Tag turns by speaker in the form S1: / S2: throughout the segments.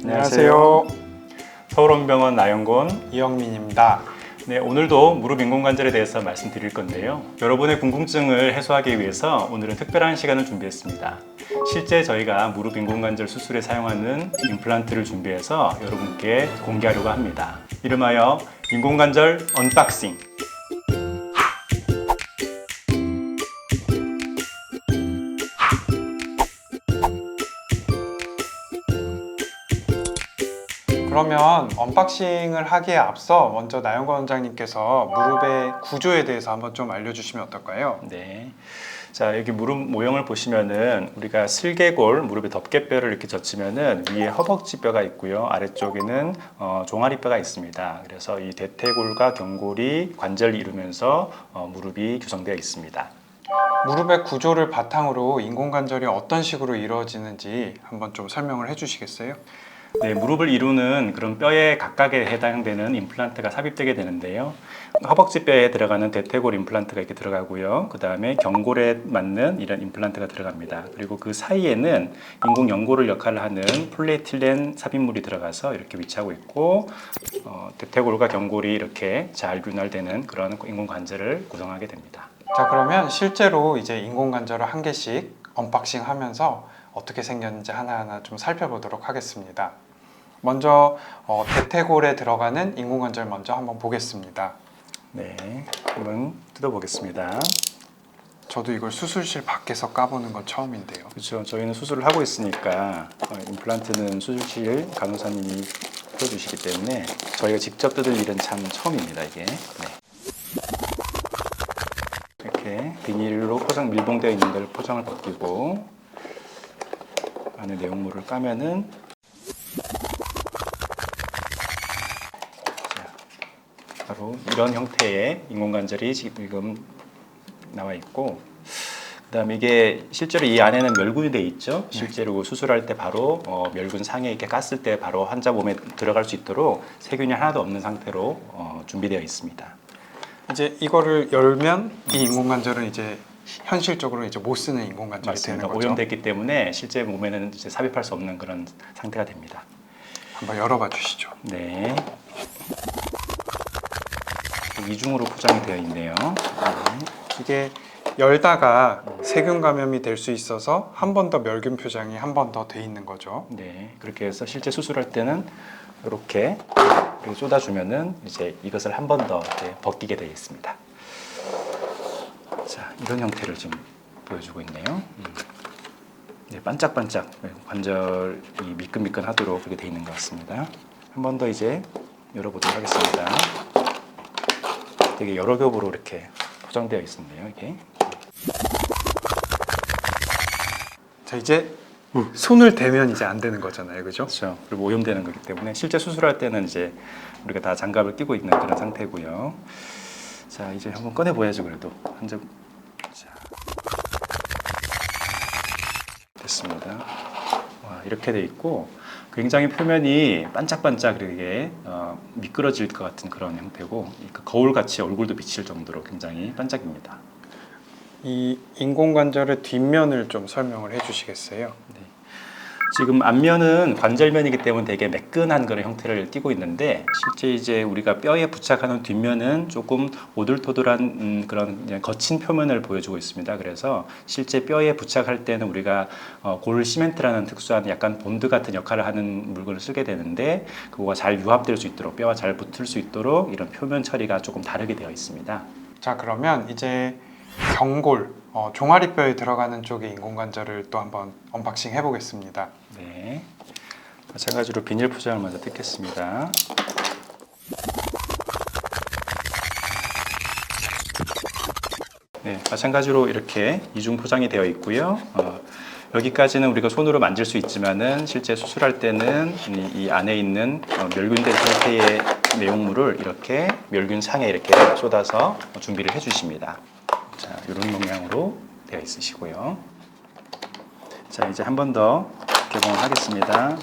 S1: 안녕하세요.
S2: 서울원병원 나영곤
S1: 이영민입니다.
S2: 네, 오늘도 무릎 인공관절에 대해서 말씀드릴 건데요. 여러분의 궁금증을 해소하기 위해서 오늘은 특별한 시간을 준비했습니다. 실제 저희가 무릎 인공관절 수술에 사용하는 임플란트를 준비해서 여러분께 공개하려고 합니다. 이름하여 인공관절 언박싱.
S1: 그러면 언박싱을 하기에 앞서 먼저 나영권 원장님께서 무릎의 구조에 대해서 한번 좀 알려주시면 어떨까요?
S2: 네. 자, 여기 무릎 모형을 보시면은 우리가 슬개골, 무릎의 덮개뼈를 이렇게 젖히면은 위에 허벅지뼈가 있고요. 아래쪽에는 종아리뼈가 있습니다. 그래서 이 대퇴골과 경골이 관절을 이루면서 무릎이 구성되어 있습니다.
S1: 무릎의 구조를 바탕으로 인공관절이 어떤 식으로 이루어지는지 한번 좀 설명을 해주시겠어요?
S2: 네, 무릎을 이루는 그런 뼈에 각각에 해당되는 임플란트가 삽입되게 되는데요. 허벅지뼈에 들어가는 대퇴골 임플란트가 이렇게 들어가고요. 그 다음에 경골에 맞는 이런 임플란트가 들어갑니다. 그리고 그 사이에는 인공 연골을 역할을 하는 폴리에틸렌 삽입물이 들어가서 이렇게 위치하고 있고, 대퇴골과 경골이 이렇게 잘 균열되는 그런 인공관절을 구성하게 됩니다.
S1: 자, 그러면 실제로 이제 인공관절을 한 개씩 언박싱 하면서 어떻게 생겼는지 하나하나 좀 살펴보도록 하겠습니다. 먼저 대퇴골에 들어가는 인공관절 먼저 한번 보겠습니다.
S2: 네, 한번 뜯어보겠습니다.
S1: 저도 이걸 수술실 밖에서 까보는 건 처음인데요.
S2: 그렇죠. 저희는 수술을 하고 있으니까 임플란트는 수술실 간호사님이 뜯어주시기 때문에 저희가 직접 뜯을 일은 참 처음입니다, 이게. 네. 이렇게 비닐로 밀봉되어 있는 걸 포장을 벗기고 안에 내용물을 까면은 바로 이런 형태의 인공관절이 지금 나와 있고, 그다음에 이게 실제로 이 안에는 멸균이 돼 있죠. 실제로 수술할 때 바로 멸균 상에 이렇게 깠을 때 바로 환자 몸에 들어갈 수 있도록 세균이 하나도 없는 상태로 준비되어 있습니다.
S1: 이제 이거를 열면 이 인공관절은 이제 현실적으로 이제 못 쓰는 인공관절이
S2: 맞습니다.
S1: 되는 거죠.
S2: 오염됐기 때문에 실제 몸에는 이제 삽입할 수 없는 그런 상태가 됩니다.
S1: 한번 열어봐 주시죠.
S2: 네. 이중으로 포장이 되어 있네요.
S1: 이게 열다가 세균 감염이 될 수 있어서 한 번 더 멸균 표장이 한 번 더 돼 있는 거죠.
S2: 네, 그렇게 해서 실제 수술할 때는 이렇게 쏟아주면은 이제 이것을 한 번 더 벗기게 되어 있습니다. 자, 이런 형태를 지금 보여주고 있네요. 네, 반짝반짝 관절이 미끈미끈하도록 그렇게 되어 있는 것 같습니다. 한 번 더 이제 열어보도록 하겠습니다. 되게 여러 겹으로 이렇게 포장되어 있었네요, 이게.
S1: 자, 이제 손을 대면 이제 안 되는 거잖아요, 그죠?
S2: 그렇죠. 그리고 오염되는 거기 때문에 실제 수술할 때는 이제 우리가 다 장갑을 끼고 있는 그런 상태고요. 자, 이제 한번 꺼내 보야죠, 그래도 한 점. 자, 됐습니다. 와, 이렇게 돼 있고 굉장히 표면이 반짝반짝하게 미끄러질 것 같은 그런 형태고, 거울같이 얼굴도 비칠 정도로 굉장히 반짝입니다.
S1: 이 인공관절의 뒷면을 좀 설명을 해주시겠어요?
S2: 네. 지금 앞면은 관절면이기 때문에 되게 매끈한 그런 형태를 띠고 있는데, 실제 이제 우리가 뼈에 부착하는 뒷면은 조금 오돌토돌한 그런 그냥 거친 표면을 보여주고 있습니다. 그래서 실제 뼈에 부착할 때는 우리가 골 시멘트라는 특수한 약간 본드 같은 역할을 하는 물건을 쓰게 되는데, 그거가 잘 유합될 수 있도록 뼈와 잘 붙을 수 있도록 이런 표면 처리가 조금 다르게 되어 있습니다.
S1: 자, 그러면 이제 경골, 종아리뼈에 들어가는 쪽의 인공관절을 또 한번 언박싱 해보겠습니다.
S2: 네, 마찬가지로 비닐 포장을 먼저 뜯겠습니다. 네, 마찬가지로 이렇게 이중 포장이 되어 있고요. 여기까지는 우리가 손으로 만질 수 있지만은 실제 수술할 때는 이 안에 있는 멸균된 상태의 내용물을 이렇게 멸균 상에 이렇게 쏟아서 준비를 해주십니다. 자, 이런 모양으로 되어 있으시고요. 자, 이제 한 번 더 개봉을 하겠습니다.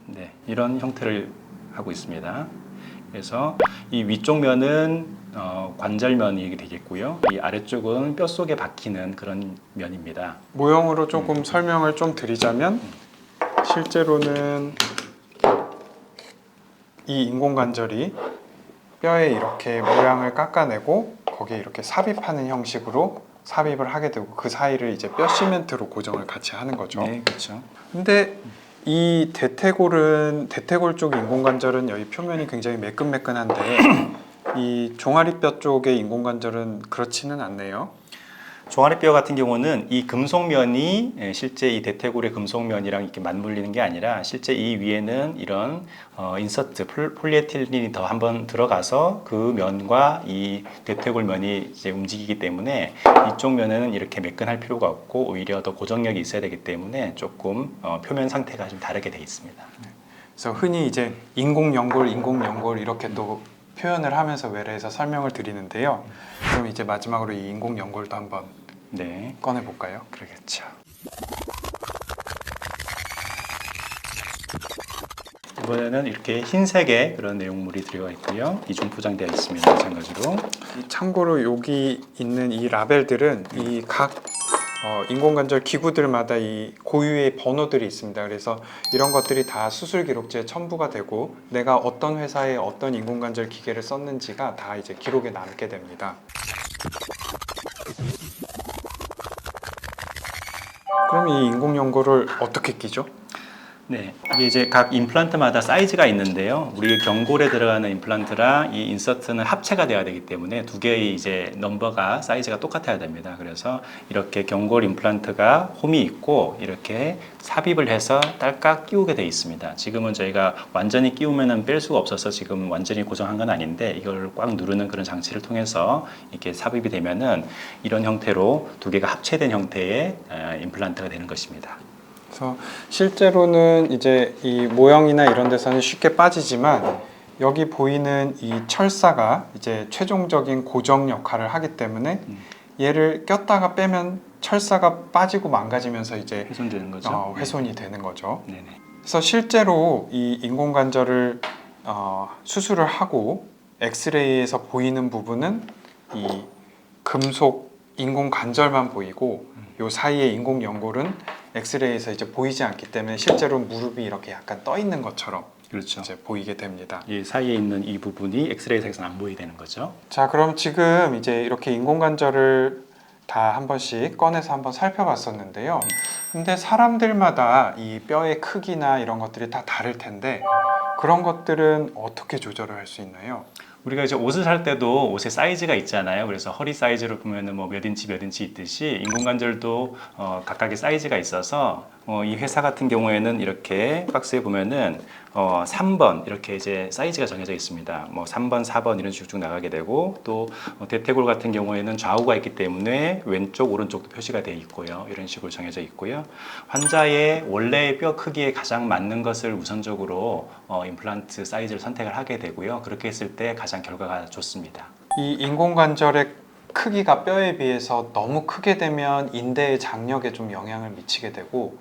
S2: 네, 이런 형태를 하고 있습니다. 그래서 이 위쪽 면은 관절면이 되겠고요. 이 아래쪽은 뼈 속에 박히는 그런 면입니다.
S1: 모형으로 조금 설명을 좀 드리자면 실제로는 이 인공관절이 뼈에 이렇게 모양을 깎아내고 거기에 이렇게 삽입하는 형식으로 삽입을 하게 되고 그 사이를 이제 뼈 시멘트로 고정을 같이 하는 거죠.
S2: 네, 그렇죠.
S1: 근데 이 대퇴골 쪽 인공관절은 여기 표면이 굉장히 매끈매끈한데 이 종아리뼈 쪽의 인공관절은 그렇지는 않네요.
S2: 종아리뼈 같은 경우는 이 금속면이 실제 이 대퇴골의 금속면이랑 이렇게 맞물리는 게 아니라 실제 이 위에는 이런 인서트 폴리에틸렌이 더 한번 들어가서 그 면과 이 대퇴골 면이 이제 움직이기 때문에 이쪽 면에는 이렇게 매끈할 필요가 없고 오히려 더 고정력이 있어야 되기 때문에 조금 표면 상태가 좀 다르게 되어 있습니다.
S1: 그래서 흔히 이제 인공연골 이렇게 또 표현을 하면서 외래에서 설명을 드리는데요. 그럼 이제 마지막으로 이 인공연골도 한번
S2: 네,
S1: 꺼내 볼까요?
S2: 그러겠죠. 이번에는 이렇게 흰색의 그런 내용물이 들어가 있고요. 이중 포장되어 있습니다. 마찬가지로.
S1: 참고로 여기 있는 이 라벨들은 이 각 인공관절 기구들마다 이 고유의 번호들이 있습니다. 그래서 이런 것들이 다 수술 기록지에 첨부가 되고 내가 어떤 회사에 어떤 인공관절 기계를 썼는지가 다 이제 기록에 남게 됩니다. 그럼 이 인공연골을 어떻게 끼죠?
S2: 네, 이게 이제 각 임플란트마다 사이즈가 있는데요. 우리 경골에 들어가는 임플란트랑 이 인서트는 합체가 돼야 되기 때문에 두 개의 이제 넘버가 사이즈가 똑같아야 됩니다. 그래서 이렇게 경골 임플란트가 홈이 있고 이렇게 삽입을 해서 딸깍 끼우게 돼 있습니다. 지금은 저희가 완전히 끼우면은 뺄 수가 없어서 지금 완전히 고정한 건 아닌데 이걸 꽉 누르는 그런 장치를 통해서 이렇게 삽입이 되면은 이런 형태로 두 개가 합체된 형태의 임플란트가 되는 것입니다.
S1: 그래서 실제로는 이제 이 모형이나 이런 데서는 쉽게 빠지지만 여기 보이는 이 철사가 이제 최종적인 고정 역할을 하기 때문에 얘를 꼈다가 빼면 철사가 빠지고 망가지면서 이제
S2: 훼손되는 거죠.
S1: 훼손이 되는 거죠.
S2: 네네.
S1: 그래서 실제로 이 인공관절을 수술을 하고 엑스레이에서 보이는 부분은 이 금속 인공관절만 보이고 요 사이에 인공연골은 엑스레이에서 이제 보이지 않기 때문에 실제로 무릎이 이렇게 약간 떠 있는 것처럼
S2: 그렇죠.
S1: 이제 보이게 됩니다.
S2: 이 사이에 있는 이 부분이 엑스레이상에서는 안 보이게 되는 거죠.
S1: 자, 그럼 지금 이제 이렇게 인공관절을 다 한 번씩 꺼내서 한번 살펴봤었는데요. 근데 사람들마다 이 뼈의 크기나 이런 것들이 다 다를 텐데 그런 것들은 어떻게 조절을 할 수 있나요?
S2: 우리가 이제 옷을 살 때도 옷의 사이즈가 있잖아요. 그래서 허리 사이즈로 보면은 뭐 몇 인치 있듯이 인공관절도 각각의 사이즈가 있어서 이 회사 같은 경우에는 이렇게 박스에 보면은 3번 이렇게 이제 사이즈가 정해져 있습니다. 뭐 3번, 4번 이런 식으로 쭉 나가게 되고 또 대퇴골 같은 경우에는 좌우가 있기 때문에 왼쪽, 오른쪽도 표시가 되어 있고요. 이런 식으로 정해져 있고요. 환자의 원래의 뼈 크기에 가장 맞는 것을 우선적으로 임플란트 사이즈를 선택을 하게 되고요. 그렇게 했을 때 가장 결과가 좋습니다.
S1: 이 인공관절의 크기가 뼈에 비해서 너무 크게 되면 인대의 장력에 좀 영향을 미치게 되고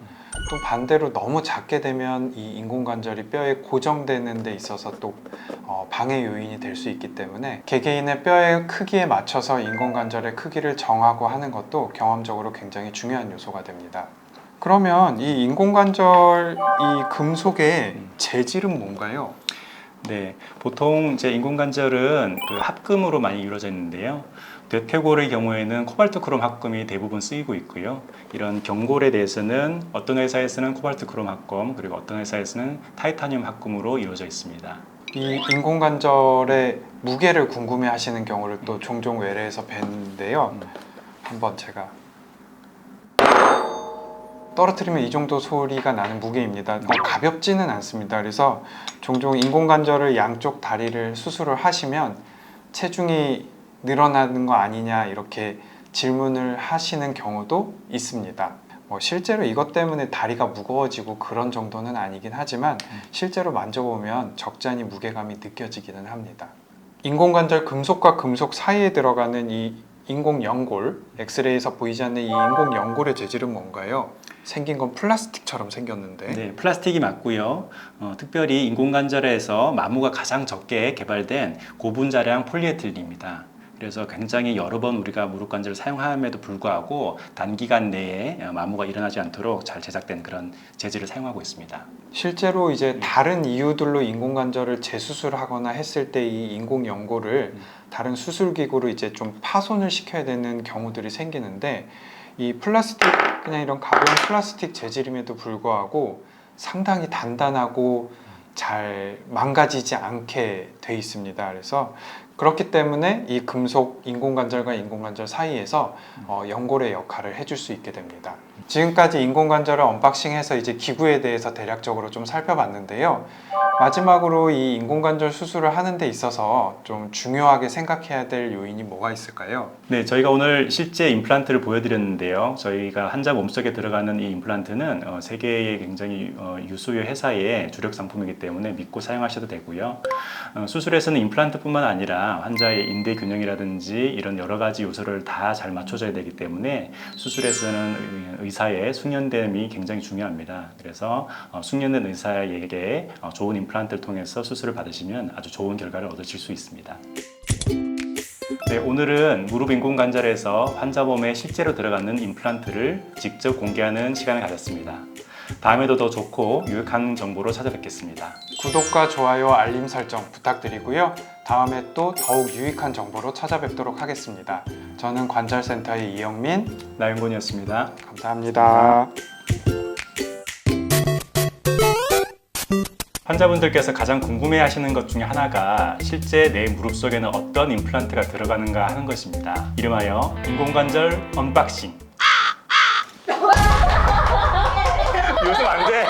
S1: 또 반대로 너무 작게 되면 이 인공관절이 뼈에 고정되는 데 있어서 또 방해 요인이 될 수 있기 때문에 개개인의 뼈의 크기에 맞춰서 인공관절의 크기를 정하고 하는 것도 경험적으로 굉장히 중요한 요소가 됩니다. 그러면 이 인공관절 이 금속의 재질은 뭔가요?
S2: 네, 보통 이제 인공관절은 그 합금으로 많이 이루어져 있는데요. 대퇴골의 경우에는 코발트 크롬 합금이 대부분 쓰이고 있고요. 이런 경골에 대해서는 어떤 회사에서는 코발트 크롬 합금, 그리고 어떤 회사에서는 타이타늄 합금으로 이루어져 있습니다.
S1: 이 인공관절의 무게를 궁금해하시는 경우를 또 종종 외래에서 뵀는데요. 한번 제가 떨어뜨리면 이 정도 소리가 나는 무게입니다. 가볍지는 않습니다. 그래서 종종 인공관절을 양쪽 다리를 수술을 하시면 체중이 늘어나는 거 아니냐 이렇게 질문을 하시는 경우도 있습니다. 실제로 이것 때문에 다리가 무거워지고 그런 정도는 아니긴 하지만 실제로 만져보면 적잖이 무게감이 느껴지기는 합니다. 인공관절 금속과 금속 사이에 들어가는 이 인공연골, 엑스레이에서 보이지 않는 이 인공연골의 재질은 뭔가요? 생긴 건 플라스틱처럼 생겼는데.
S2: 네, 플라스틱이 맞고요. 특별히 인공관절에서 마모가 가장 적게 개발된 고분자량 폴리에틸렌입니다. 그래서 굉장히 여러 번 우리가 무릎 관절을 사용함에도 불구하고 단기간 내에 마모가 일어나지 않도록 잘 제작된 그런 재질을 사용하고 있습니다.
S1: 실제로 이제 다른 이유들로 인공관절을 재수술하거나 했을 때 이 인공 연골을 다른 수술 기구로 이제 좀 파손을 시켜야 되는 경우들이 생기는데 이 플라스틱, 그냥 이런 가벼운 플라스틱 재질임에도 불구하고 상당히 단단하고 잘 망가지지 않게 돼 있습니다. 그래서 그렇기 때문에 이 금속 인공관절과 인공관절 사이에서 연골의 역할을 해줄 수 있게 됩니다. 지금까지 인공관절을 언박싱해서 이제 기구에 대해서 대략적으로 좀 살펴봤는데요. 마지막으로 이 인공관절 수술을 하는 데 있어서 좀 중요하게 생각해야 될 요인이 뭐가 있을까요?
S2: 네, 저희가 오늘 실제 임플란트를 보여드렸는데요. 저희가 환자 몸속에 들어가는 이 임플란트는 세계의 굉장히 유수의 회사의 주력 상품이기 때문에 믿고 사용하셔도 되고요. 수술에서는 임플란트뿐만 아니라 환자의 인대 균형이라든지 이런 여러 가지 요소를 다 잘 맞춰줘야 되기 때문에 수술에서는 의사의 숙련됨이 굉장히 중요합니다. 그래서 숙련된 의사에게 좋은 임플란트를 통해서 수술을 받으시면 아주 좋은 결과를 얻으실 수 있습니다. 네, 오늘은 무릎 인공관절에서 환자 몸에 실제로 들어가는 임플란트를 직접 공개하는 시간을 가졌습니다. 다음에도 더 좋고 유익한 정보로 찾아뵙겠습니다.
S1: 구독과 좋아요, 알림 설정 부탁드리고요. 다음에 또 더욱 유익한 정보로 찾아뵙도록 하겠습니다. 저는 관절센터의 이영민,
S2: 나윤곤이었습니다.
S1: 감사합니다.
S2: 환자분들께서 가장 궁금해하시는 것 중에 하나가 실제 내 무릎 속에는 어떤 임플란트가 들어가는가 하는 것입니다. 이름하여 인공관절 언박싱. 요즘 안 돼.